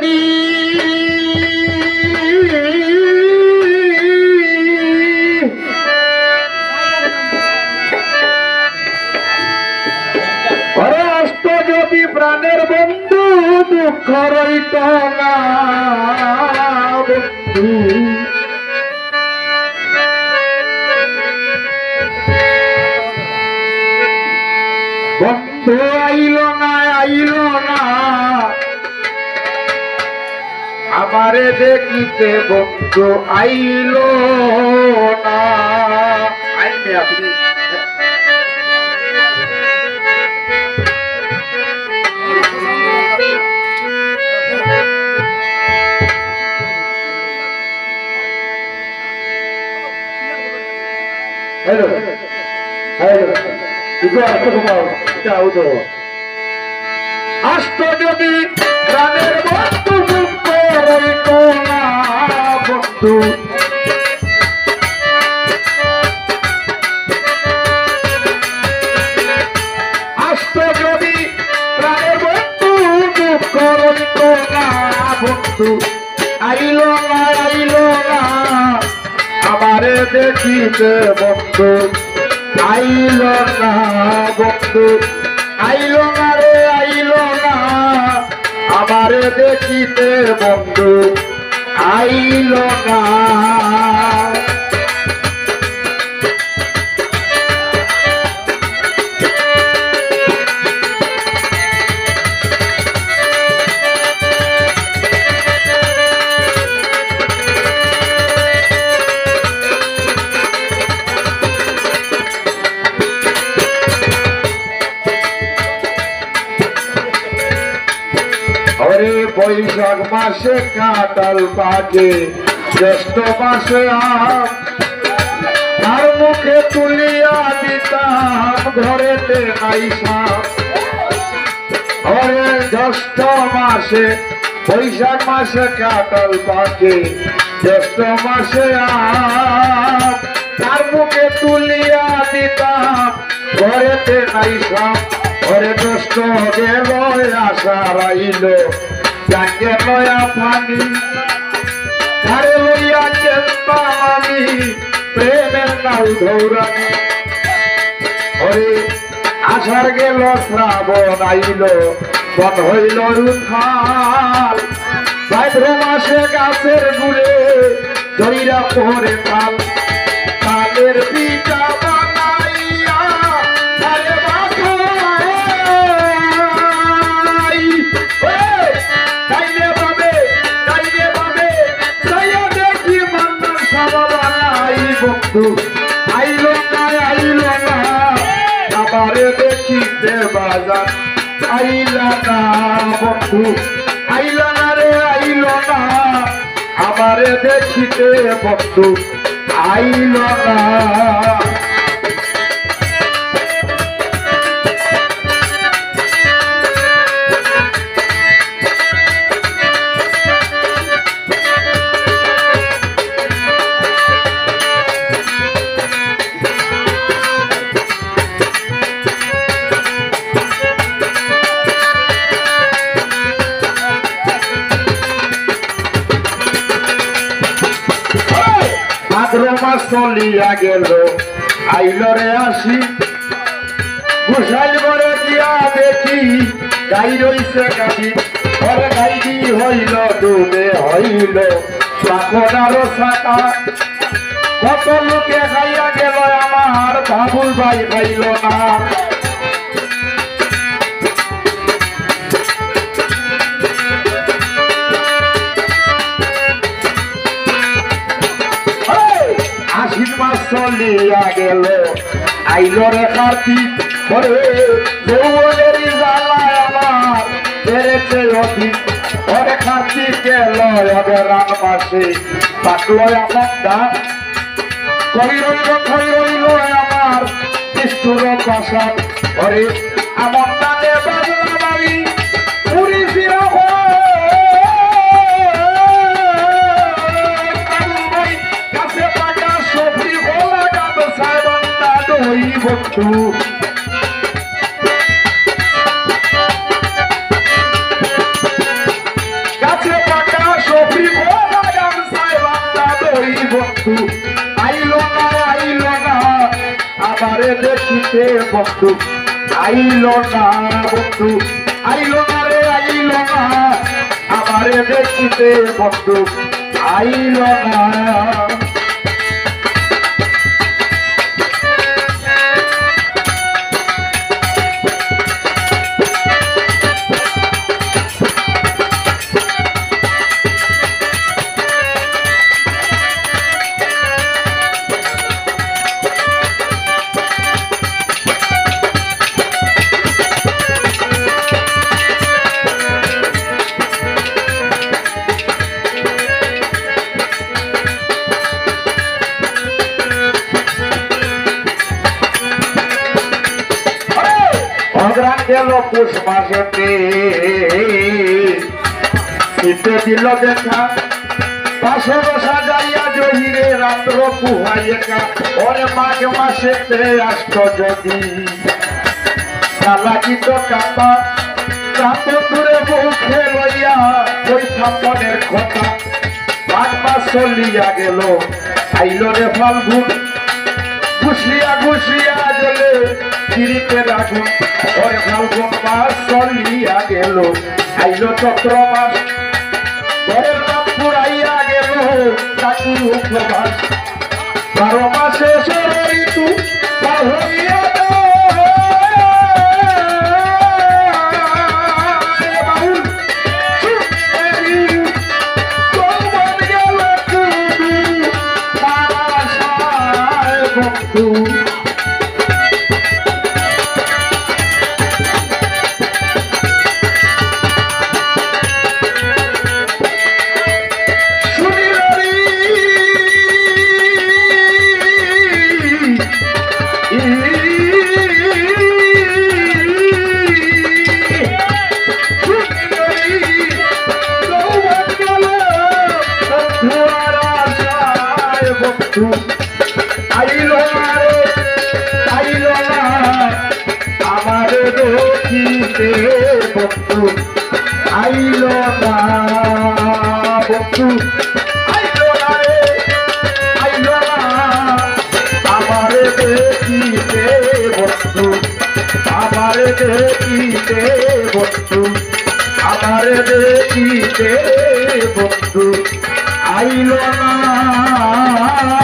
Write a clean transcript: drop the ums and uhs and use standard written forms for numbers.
যদি অষ্ট যদি প্রাণের বন্ধু দুঃখ রইত না বন্ধু বন্ধু আইল না আমারে দেখিতে বন্ধু আইল না আইনে আপনি হ্যালো হ্যালো আষ্ট যদি প্রাণের বন্ধু দুঃখ রইত না বন্ধু আষ্ট যদি প্রাণের বন্ধু দুঃখ রইত না বন্ধু আইল না আমারে দেখিতে বন্ধু আইল না বন্ধু আইল না রে আইল না আমারে দেখিতে বন্ধু আইল না বৈশাখ মাসে কাঁঠাল পাকে জ্যৈষ্ঠ মাসে আম তার মুখে তুলিয়া দিতাম ঘরেতে আইসাম ঘরে জ্যৈষ্ঠ মাসে বৈশাখ মাসে কাঁঠাল পাকে জ্যৈষ্ঠ মাসে আম তার মুখে তুলিয়া দিতাম ঘরেতে আইসাম ঘরে জ্যৈষ্ঠ গেল আশা রাইল যাকে লয়া পানি ধারে লইয়া চেষ্টাম আমি প্রেমের নাও ধৌরানি হরে আষাঢ় গেল শ্রাবণ আইল বন হইল রুথাল ভাদ্র মাসে গাছের গুড়ে ধইরা পরে তাল তালের পিঠা বানাইয়া তালে বন্ধু আইল না আমারে দেখিতে বাজার আইল না বন্ধু আইল না রে আইল না আমারে দেখিতে বন্ধু আইল না ভাদ্র মাস চলিয়া গেল আইল রে আসি গুসাইল করে দিয়া দেখি গাই রইছে গাড়ি ঘরে গাইডি হইল ডুবে হইল লাখনার ছাতা কত লোকে খাইয়া গেল আমার বাবুল ভাই খাইল না আশ্বিন মাস চলিয়া গেল আইল রে কার্তিক ঘরে যৌবনের জ্বালায় আমার বেড়েছে অধিক ঘরে কার্তিক গেল রান মাসে পাকলো আমার দান কই রইল আমার নিষ্ঠুর বাসা ঘরে আমার দানে বাজলা বাড়ি পুরী ফিরা বন্ধু গাছে দেখিতে বন্ধু আইল না বন্ধু আইল না রে আইল না আমারে দেখিতে বন্ধু আইল না অগ্রাণ গেল পুষ মাসেতে শীতে দিল দেখা পাশে বসা যাইয়া জহিরে রাত্র পুহাইয়া ওরে মাঘ মাসেতে আসত যদি লাগিত কাপা কাপ দূরে মুখে লইয়া ওই থাপনের কথা মাঘ মাস চলিয়া গেল আইল রে ফাল্গুন ঘুষিয়া ঘুষিয়া গেলে গিরিতে রাখুন ওরে ফাল্গুন মাস চলিয়া গেল আইল চৈত্র মাস ঘরের নাম পুরাইয়া গেল চাকুর উপবাস 12 মাসে ঋতু পার হইয়া আইল না আমার দেখিতে বন্ধু আইল না বন্ধু আইল না রে আইল না আমার দেখিতে বন্ধু আমার দেখিতে বন্ধু আমার দেখিতে বন্ধু আইল না